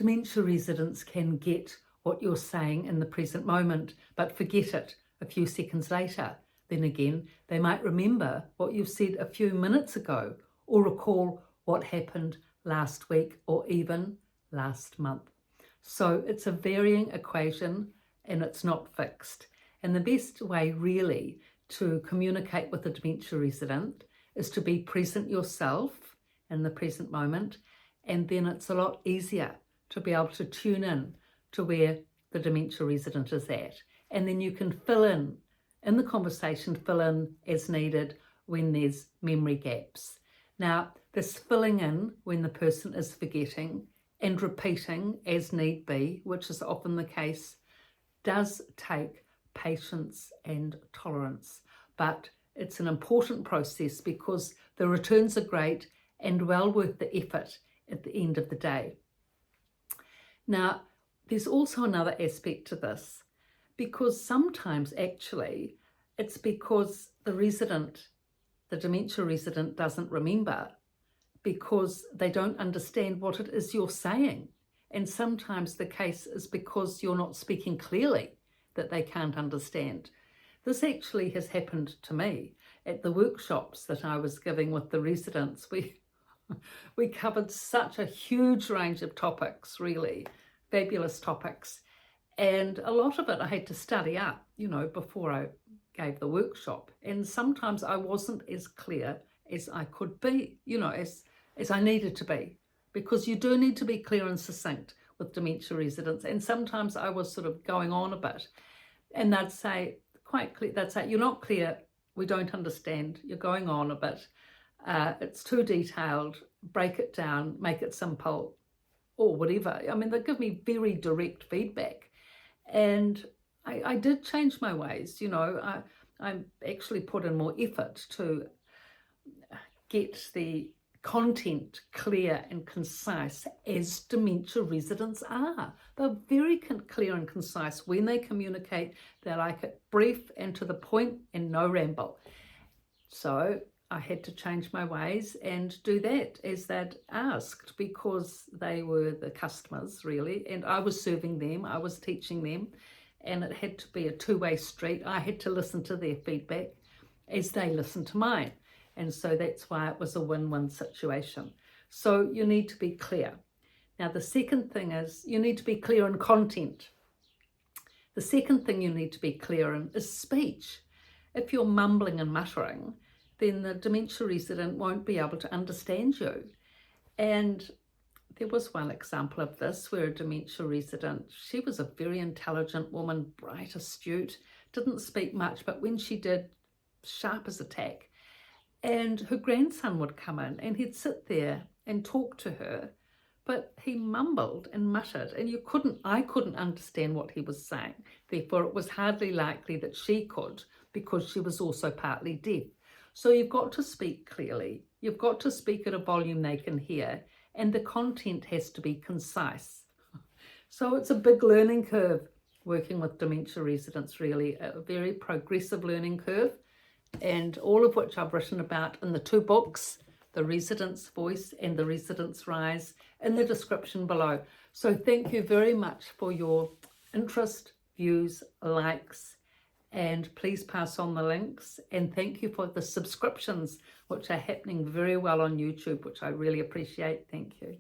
Dementia residents can get what you're saying in the present moment, but forget it a few seconds later. Then again, they might remember what you've said a few minutes ago, or recall what happened last week or even last month. So it's a varying equation and it's not fixed. And the best way really to communicate with a dementia resident is to be present yourself in the present moment, and then it's a lot easier to be able to tune in to where the dementia resident is at. And then you can fill in the conversation, fill in as needed when there's memory gaps. Now, this filling in when the person is forgetting and repeating as need be, which is often the case, does take patience and tolerance. But it's an important process because the returns are great and well worth the effort at the end of the day. Now, there's also another aspect to this, because sometimes actually it's because the dementia resident doesn't remember because they don't understand what it is you're saying. And sometimes the case is because you're not speaking clearly that they can't understand. This actually has happened to me at the workshops that I was giving with the residents. We covered such a huge range of topics, really fabulous topics. And a lot of it I had to study up, before I gave the workshop. And sometimes I wasn't as clear as I could be, as I needed to be, because you do need to be clear and succinct with dementia residents. And sometimes I was sort of going on a bit, and they'd say quite clear, you're not clear, we don't understand, you're going on a bit, it's too detailed, break it down, make it simple, or whatever. I mean, they give me very direct feedback. And I did change my ways, I actually put in more effort to get the content clear and concise, as dementia residents are. They're very clear and concise when they communicate. They like it brief and to the point and no ramble. So I had to change my ways and do that as they'd asked, because they were the customers really, and I was serving them, I was teaching them, and it had to be a two-way street. I had to listen to their feedback as they listened to mine. And so that's why it was a win-win situation. So you need to be clear. Now, the second thing is you need to be clear in content. The second thing you need to be clear in is speech. If you're mumbling and muttering, then the dementia resident won't be able to understand you. And there was one example of this where a dementia resident, she was a very intelligent woman, bright, astute, didn't speak much, but when she did, sharp as a tack. And her grandson would come in and he'd sit there and talk to her, but he mumbled and muttered, and I couldn't understand what he was saying. Therefore, it was hardly likely that she could, because she was also partly deaf. So you've got to speak clearly. You've got to speak at a volume they can hear, and the content has to be concise. So it's a big learning curve working with dementia residents, really, a very progressive learning curve, and all of which I've written about in the two books, The Resident's Voice and The Resident's Rise, in the description below. So thank you very much for your interest, views, likes, and please pass on the links. And thank you for the subscriptions, which are happening very well on YouTube, which I really appreciate. Thank you.